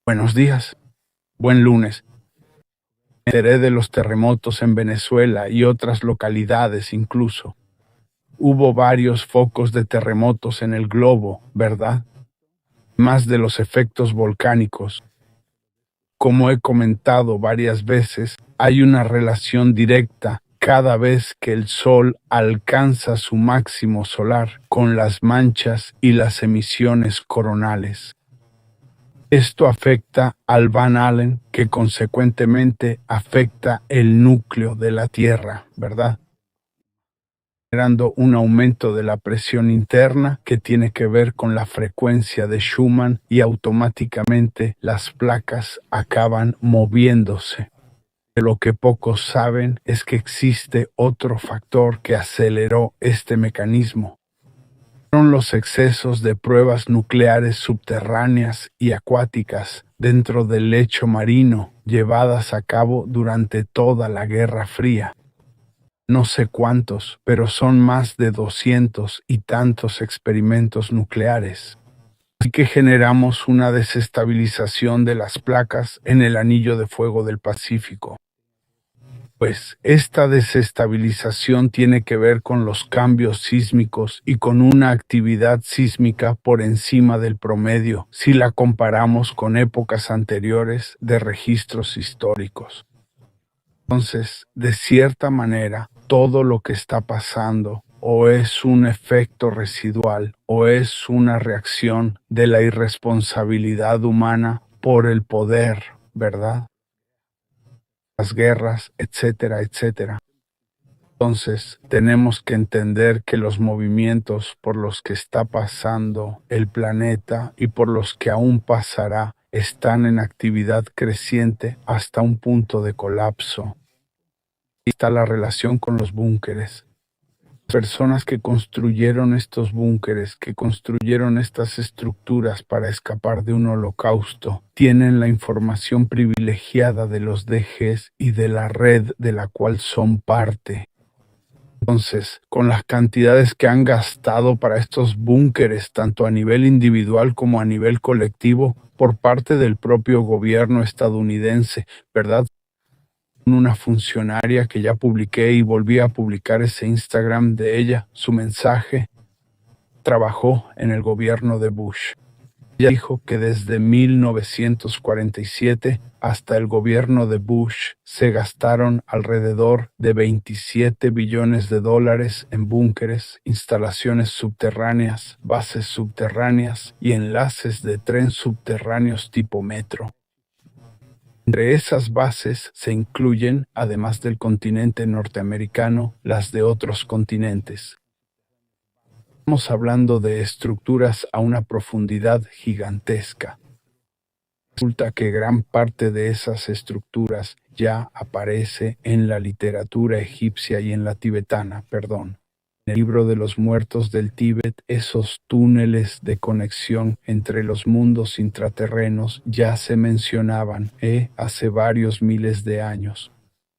Buenos días, buen lunes. Me enteré de los terremotos en Venezuela y otras localidades incluso. Hubo varios focos de terremotos en el globo, ¿verdad? Más de los efectos volcánicos. Como he comentado varias veces, hay una relación directa cada vez que el Sol alcanza su máximo solar con las manchas y las emisiones coronales. Esto afecta al Van Allen, que consecuentemente afecta el núcleo de la Tierra, ¿verdad? Generando un aumento de la presión interna que tiene que ver con la frecuencia de Schumann y automáticamente las placas acaban moviéndose. Lo que pocos saben es que existe otro factor que aceleró este mecanismo. Fueron los excesos de pruebas nucleares subterráneas y acuáticas dentro del lecho marino llevadas a cabo durante toda la Guerra Fría. No sé cuántos, pero son más de 200 y tantos experimentos nucleares. Así que generamos una desestabilización de las placas en el anillo de fuego del Pacífico. Pues esta desestabilización tiene que ver con los cambios sísmicos y con una actividad sísmica por encima del promedio si la comparamos con épocas anteriores de registros históricos. Entonces, de cierta manera, todo lo que está pasando o es un efecto residual o es una reacción de la irresponsabilidad humana por el poder, ¿verdad? Las guerras, etcétera, etcétera. Entonces, tenemos que entender que los movimientos por los que está pasando el planeta y por los que aún pasará están en actividad creciente hasta un punto de colapso. Ahí está la relación con los búnkeres. Personas que construyeron estos búnkeres, que construyeron estas estructuras para escapar de un holocausto, tienen la información privilegiada de los DGs y de la red de la cual son parte. Entonces, con las cantidades que han gastado para estos búnkeres, tanto a nivel individual como a nivel colectivo, por parte del propio gobierno estadounidense, ¿verdad? Una funcionaria que ya publiqué y volví a publicar ese Instagram de ella, su mensaje, trabajó en el gobierno de Bush. Ella dijo que desde 1947 hasta el gobierno de Bush se gastaron alrededor de $27 billones en búnkeres, instalaciones subterráneas, bases subterráneas y enlaces de tren subterráneos tipo metro. Entre esas bases se incluyen, además del continente norteamericano, las de otros continentes. Estamos hablando de estructuras a una profundidad gigantesca. Resulta que gran parte de esas estructuras ya aparece en la literatura egipcia y en la tibetana, En el libro de los muertos del Tíbet, esos túneles de conexión entre los mundos intraterrenos ya se mencionaban hace varios miles de años.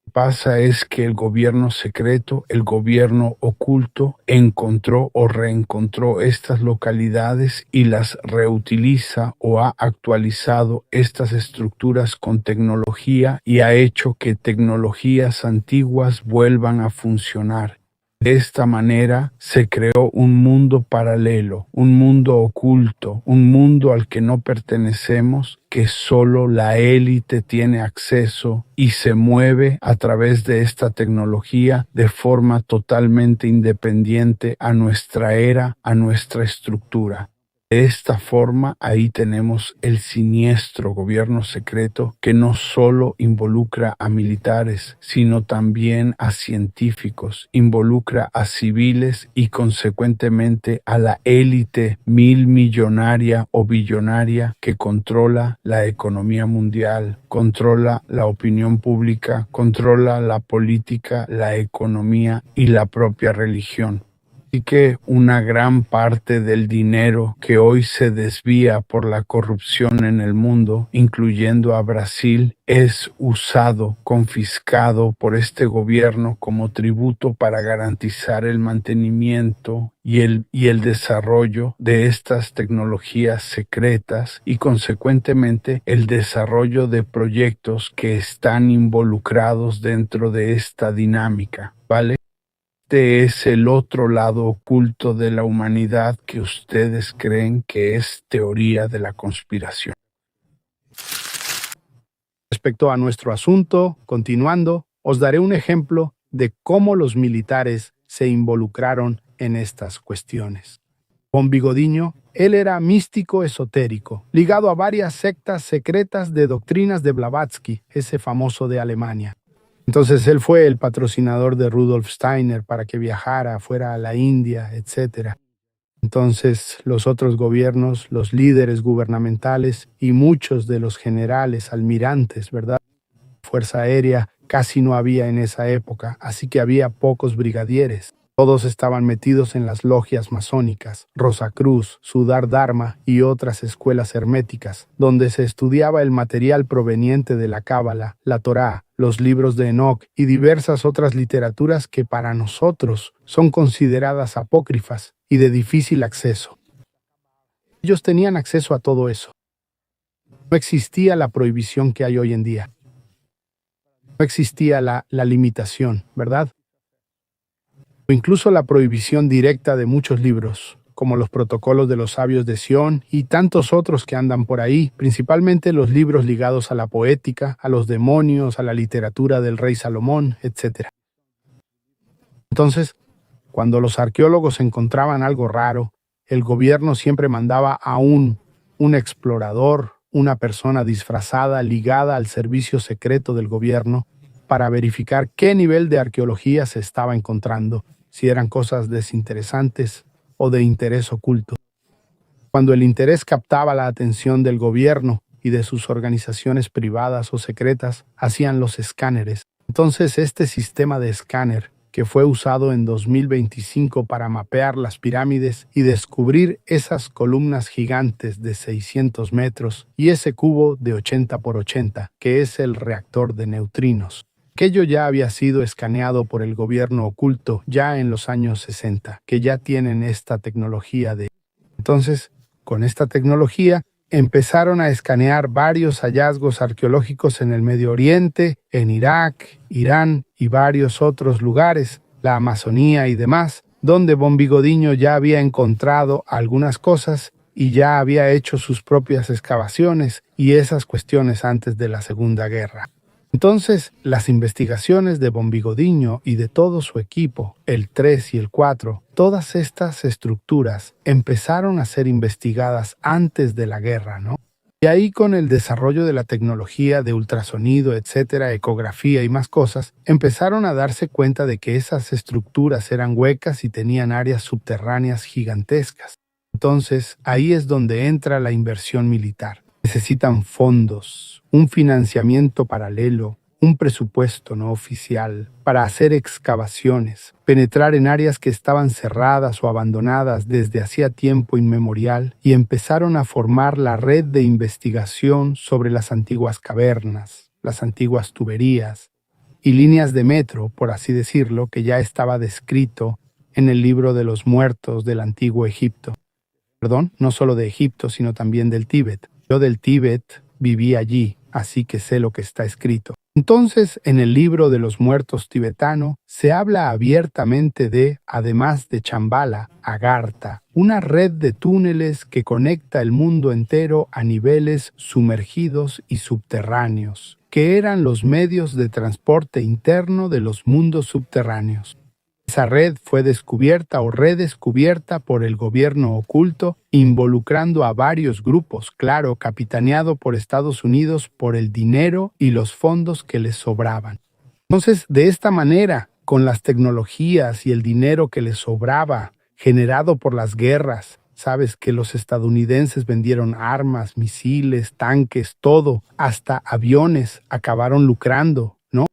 Lo que pasa es que el gobierno secreto, el gobierno oculto, encontró o reencontró estas localidades y las reutiliza o ha actualizado estas estructuras con tecnología y ha hecho que tecnologías antiguas vuelvan a funcionar. De esta manera se creó un mundo paralelo, un mundo oculto, un mundo al que no pertenecemos, que solo la élite tiene acceso y se mueve a través de esta tecnología de forma totalmente independiente a nuestra era, a nuestra estructura. De esta forma, ahí tenemos el siniestro gobierno secreto que no solo involucra a militares, sino también a científicos, involucra a civiles y consecuentemente a la élite millonaria o billonaria que controla la economía mundial, controla la opinión pública, controla la política, la economía y la propia religión. Así que una gran parte del dinero que hoy se desvía por la corrupción en el mundo, incluyendo a Brasil, es usado, confiscado por este gobierno como tributo para garantizar el mantenimiento y el desarrollo de estas tecnologías secretas y consecuentemente el desarrollo de proyectos que están involucrados dentro de esta dinámica, ¿vale? Este es el otro lado oculto de la humanidad que ustedes creen que es teoría de la conspiración. Respecto a nuestro asunto, continuando, os daré un ejemplo de cómo los militares se involucraron en estas cuestiones. Con Bigodiño, él era místico esotérico, ligado a varias sectas secretas de doctrinas de Blavatsky, ese famoso de Alemania. Entonces él fue el patrocinador de Rudolf Steiner para que viajara, fuera a la India, etc. Entonces los otros gobiernos, los líderes gubernamentales y muchos de los generales, almirantes, ¿verdad? Fuerza aérea casi no había en esa época, así que había pocos brigadieres. Todos estaban metidos en las logias masónicas, Rosacruz, Sudar Dharma y otras escuelas herméticas, donde se estudiaba el material proveniente de la Cábala, la Torá, los libros de Enoch y diversas otras literaturas que para nosotros son consideradas apócrifas y de difícil acceso. Ellos tenían acceso a todo eso. No existía la prohibición que hay hoy en día. No existía la limitación, ¿verdad? O incluso la prohibición directa de muchos libros, como los protocolos de los sabios de Sion y tantos otros que andan por ahí, principalmente los libros ligados a la poética, a los demonios, a la literatura del rey Salomón, etc. Entonces, cuando los arqueólogos encontraban algo raro, el gobierno siempre mandaba a un explorador, una persona disfrazada ligada al servicio secreto del gobierno, para verificar qué nivel de arqueología se estaba encontrando, si eran cosas desinteresantes o de interés oculto. Cuando el interés captaba la atención del gobierno y de sus organizaciones privadas o secretas, hacían los escáneres. Entonces este sistema de escáner, que fue usado en 2025 para mapear las pirámides y descubrir esas columnas gigantes de 600 metros y ese cubo de 80 por 80, que es el reactor de neutrinos. Aquello ya había sido escaneado por el gobierno oculto ya en los años 60, que ya tienen esta tecnología de... Entonces, con esta tecnología, empezaron a escanear varios hallazgos arqueológicos en el Medio Oriente, en Irak, Irán y varios otros lugares, la Amazonía y demás, donde Bombigodiño ya había encontrado algunas cosas y ya había hecho sus propias excavaciones y esas cuestiones antes de la Segunda Guerra. Entonces, las investigaciones de Bombigodiño y de todo su equipo, el 3 y el 4, todas estas estructuras empezaron a ser investigadas antes de la guerra, ¿no? Y ahí con el desarrollo de la tecnología de ultrasonido, etcétera, ecografía y más cosas, empezaron a darse cuenta de que esas estructuras eran huecas y tenían áreas subterráneas gigantescas. Entonces, ahí es donde entra la inversión militar. Necesitan fondos, un financiamiento paralelo, un presupuesto no oficial para hacer excavaciones, penetrar en áreas que estaban cerradas o abandonadas desde hacía tiempo inmemorial y empezaron a formar la red de investigación sobre las antiguas cavernas, las antiguas tuberías y líneas de metro, por así decirlo, que ya estaba descrito en el libro de los muertos del antiguo Egipto. Perdón, no solo de Egipto, sino también del Tíbet. Yo del Tíbet viví allí, así que sé lo que está escrito. Entonces, en el libro de los muertos tibetano, se habla abiertamente de, además de Chambala, Agartha, una red de túneles que conecta el mundo entero a niveles sumergidos y subterráneos, que eran los medios de transporte interno de los mundos subterráneos. Esa red fue descubierta o redescubierta por el gobierno oculto, involucrando a varios grupos, claro, capitaneado por Estados Unidos por el dinero y los fondos que les sobraban. Entonces, de esta manera, con las tecnologías y el dinero que les sobraba, generado por las guerras, sabes que los estadounidenses vendieron armas, misiles, tanques, todo, hasta aviones, acabaron lucrando, ¿no?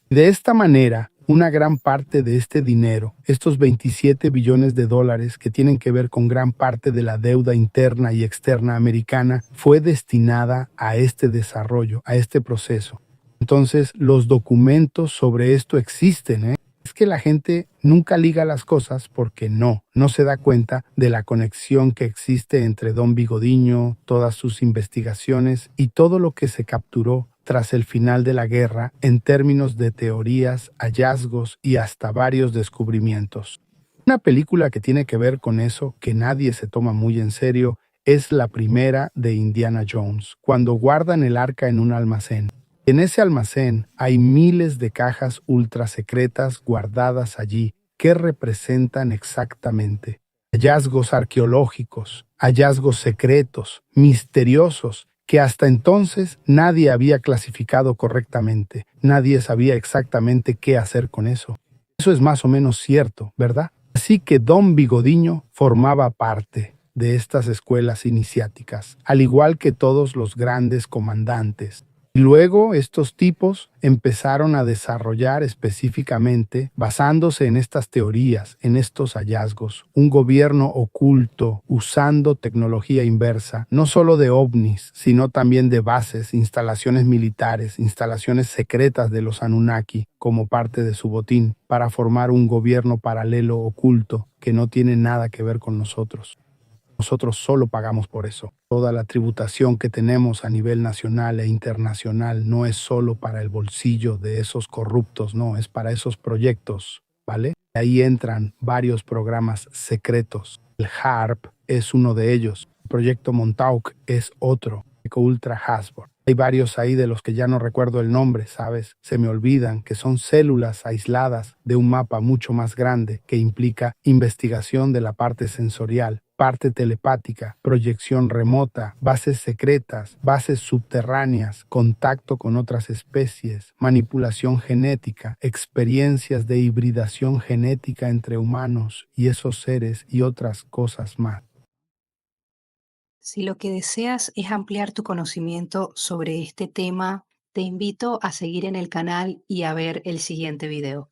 De esta manera, Una gran parte de este dinero, estos 27 billones de dólares que tienen que ver con gran parte de la deuda interna y externa americana, fue destinada a este desarrollo, a este proceso. Entonces, los documentos sobre esto existen, ¿eh? Es que la gente nunca liga las cosas porque no se da cuenta de la conexión que existe entre Don Bigodiño, todas sus investigaciones y todo lo que se capturó tras el final de la guerra en términos de teorías, hallazgos y hasta varios descubrimientos. Una película que tiene que ver con eso, que nadie se toma muy en serio, es la primera de Indiana Jones, cuando guardan el arca en un almacén. En ese almacén hay miles de cajas ultra secretas guardadas allí que representan exactamente hallazgos arqueológicos, hallazgos secretos, misteriosos, que hasta entonces nadie había clasificado correctamente. Nadie sabía exactamente qué hacer con eso. Eso es más o menos cierto, ¿verdad? Así que Don Bigodiño formaba parte de estas escuelas iniciáticas, al igual que todos los grandes comandantes. Y luego estos tipos empezaron a desarrollar específicamente, basándose en estas teorías, en estos hallazgos, un gobierno oculto usando tecnología inversa, no solo de ovnis, sino también de bases, instalaciones militares, instalaciones secretas de los Anunnaki como parte de su botín, para formar un gobierno paralelo oculto que no tiene nada que ver con nosotros. Nosotros solo pagamos por eso. Toda la tributación que tenemos a nivel nacional e internacional no es solo para el bolsillo de esos corruptos, no, es para esos proyectos, ¿vale? Ahí entran varios programas secretos. El HARP es uno de ellos. El proyecto Montauk es otro. Ultra Hasbro. Hay varios ahí de los que ya no recuerdo el nombre, ¿sabes? Se me olvidan que son células aisladas de un mapa mucho más grande que implica investigación de la parte sensorial, parte telepática, proyección remota, bases secretas, bases subterráneas, contacto con otras especies, manipulación genética, experiencias de hibridación genética entre humanos y esos seres y otras cosas más. Si lo que deseas es ampliar tu conocimiento sobre este tema, te invito a seguir en el canal y a ver el siguiente video.